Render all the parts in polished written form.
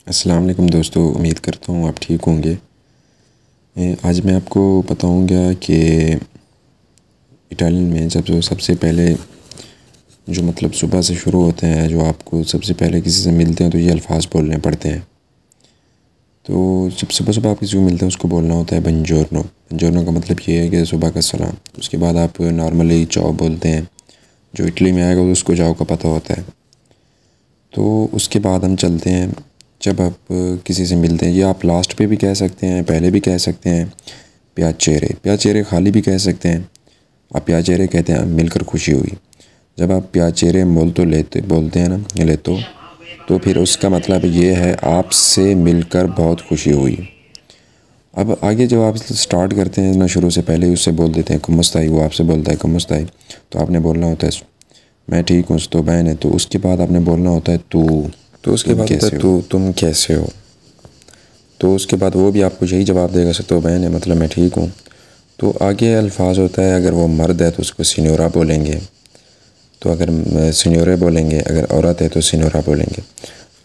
अस्सलाम वालेकुम दोस्तों, उम्मीद करता हूँ आप ठीक होंगे। आज मैं आपको बताऊँगा कि इटालियन में जब सबसे पहले जो मतलब सुबह से शुरू होते हैं, जो आपको सबसे पहले किसी से मिलते हैं तो ये अल्फ़ाज़ बोलने पड़ते हैं। तो जब सुबह सुबह आप किसी को मिलते हैं उसको बोलना होता है बंजोरनो। बंजोरनो का मतलब ये है कि सुबह का सलाम। उसके बाद आप नॉर्मली चाओ बोलते हैं, जो इटली में आएगा उसको चाओ का पता होता है। तो उसके बाद हम चलते हैं, जब आप किसी से मिलते हैं, ये आप लास्ट पे भी कह सकते हैं, पहले भी कह सकते हैं। प्याचेरे खाली भी कह सकते हैं। आप प्याचेरे कहते हैं मिलकर खुशी हुई। जब आप प्याचेरे बोलते हैं ना तो फिर उसका मतलब ये है आपसे मिलकर बहुत खुशी हुई। अब आगे जब आप स्टार्ट करते हैं ना, शुरू से पहले ही उससे बोल देते हैं कमुस्ताई, वो आपसे बोलता है कमुस्ताई, तो आपने बोलना होता है मैं ठीक हूँ, तो बहन है। तो उसके बाद आपने बोलना होता है तू, तो उसके बाद होता है तुम कैसे हो। तो उसके बाद वो भी आपको यही जवाब देगा तो बहन है, मतलब मैं ठीक हूँ। तो आगे अल्फाज होता है, अगर वो मर्द है तो उसको सिन्योरा बोलेंगे, तो अगर सिन्योरे बोलेंगे, अगर औरत है तो सिन्योरा बोलेंगे।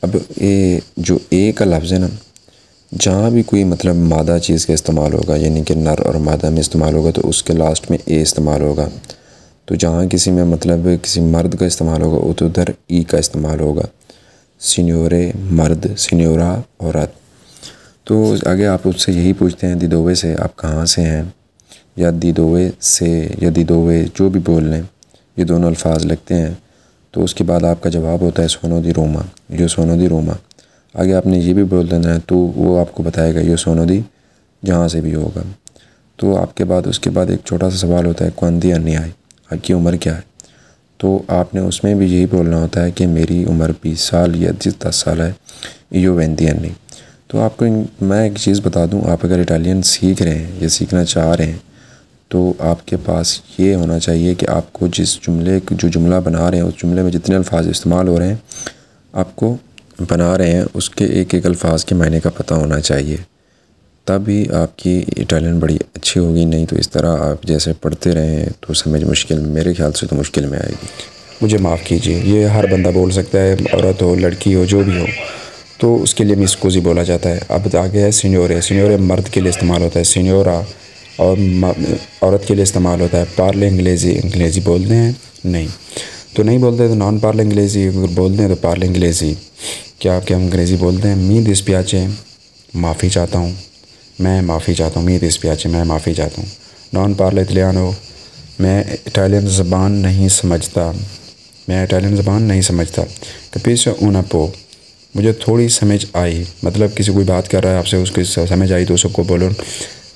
अब ये जो ए का लफ्ज़ है ना, जहाँ भी कोई मतलब मादा चीज़ का इस्तेमाल होगा, यानी कि नर और मादा में इस्तेमाल होगा, तो उसके लास्ट में ए इस्तेमाल होगा। तो जहाँ किसी में मतलब किसी मर्द का इस्तेमाल होगा तो उधर ई का इस्तेमाल होगा। सिन्योरे मर्द, सिन्योरा औरत। तो आगे आप उससे यही पूछते हैं दिदोवे से आप कहाँ से हैं, या दिदोवे से, या दिदोवे, जो भी बोल लें, ये दोनों अल्फाज लगते हैं। तो उसके बाद आपका जवाब होता है सोनो दी रोमा, यो सोनो दी रोमा। आगे आपने ये भी बोल देना है, तो वो आपको बताएगा यो सोनो दी, जहाँ से भी होगा। तो आपके बाद उसके बाद एक छोटा सा सवाल होता है क्वांती अन्नी आई, आपकी उम्र क्या है। तो आपने उसमें भी यही बोलना होता है कि मेरी उम्र 20 साल या 10 साल है, यो वेंती अन्नी। तो आपको मैं एक चीज़ बता दूं, आप अगर इटालियन सीख रहे हैं या सीखना चाह रहे हैं, तो आपके पास ये होना चाहिए कि आपको जो जुमला बना रहे हैं, उस जुमले में जितने अल्फाज इस्तेमाल हो रहे हैं, आपको बना रहे हैं, उसके एक एक अल्फाज के मायने का पता होना चाहिए। तभी आपकी इटालियन बड़ी अच्छी होगी। नहीं तो इस तरह आप जैसे पढ़ते रहें तो समझ मुश्किल, मेरे ख्याल से तो मुश्किल में आएगी। मुझे माफ़ कीजिए, ये हर बंदा बोल सकता है, औरत हो, लड़की हो, जो भी हो, तो उसके लिए मिस्कूज़ी बोला जाता है। अब आगे है सिन्योरे। सिन्योरे मर्द के लिए इस्तेमाल होता है, सिन्योरा और औरत के लिए इस्तेमाल होता है। पार्ले अंग्रेज़ी बोलते हैं नहीं, तो नहीं बोलते तो नॉन पार्ले अंग्रेज़ी, अगर बोलते हैं तो पार्ले अंग्रेज़ी। क्या अंग्रेज़ी बोलते हैं मी दिस्पियाचे, माफ़ी चाहता हूँ, मैं माफ़ी चाहता हूँ, मी दिस्पियाचे, मैं माफ़ी चाहता हूँ। नॉन पार्ले इटालियानो, मैं इटालियन ज़बान नहीं समझता, मैं इटालियन ज़बान नहीं समझता। कैपिसो उन पो, मुझे थोड़ी समझ आई, मतलब किसी कोई बात कर रहा है आपसे, उसको समझ आई, तो सबको बोलो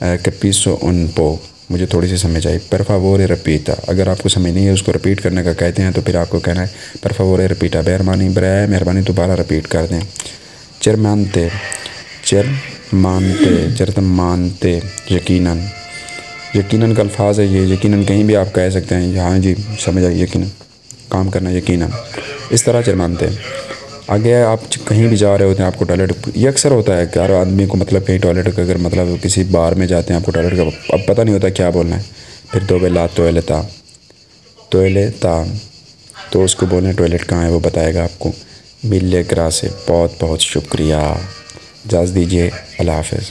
कैपिसो उन पो, मुझे थोड़ी सी समझ आई। पर फावोरे रिपीटा, अगर आपको समझ नहीं है उसको रिपीट करने का कहते हैं, तो फिर आपको कहना है पर फावोरे रिपीटा, मेहरबानी दोबारा रिपीट कर दें। चिरमानते, चिरमानते, यकीनन, यकीनन का अल्फाज है ये। यकीनन कहीं भी आप कह सकते हैं, हाँ जी समझ आई, यकीनन काम करना, यकीनन, इस तरह चिरमानते। आगे आप कहीं भी जा रहे होते हैं, आपको टॉयलेट, ये अक्सर होता है कि हर आदमी को मतलब कहीं टॉयलेट का, अगर मतलब किसी बार में जाते हैं, आपको टॉयलेट का अब पता नहीं होता क्या बोलना है, फिर दो बेला टॉयलेटा, तो उसको बोलें टॉयलेट कहाँ है, वो बताएगा आपको। मिले ग्रा से बहुत बहुत शुक्रिया, इजाज़त दीजिए, अल्लाह हाफ़िज़।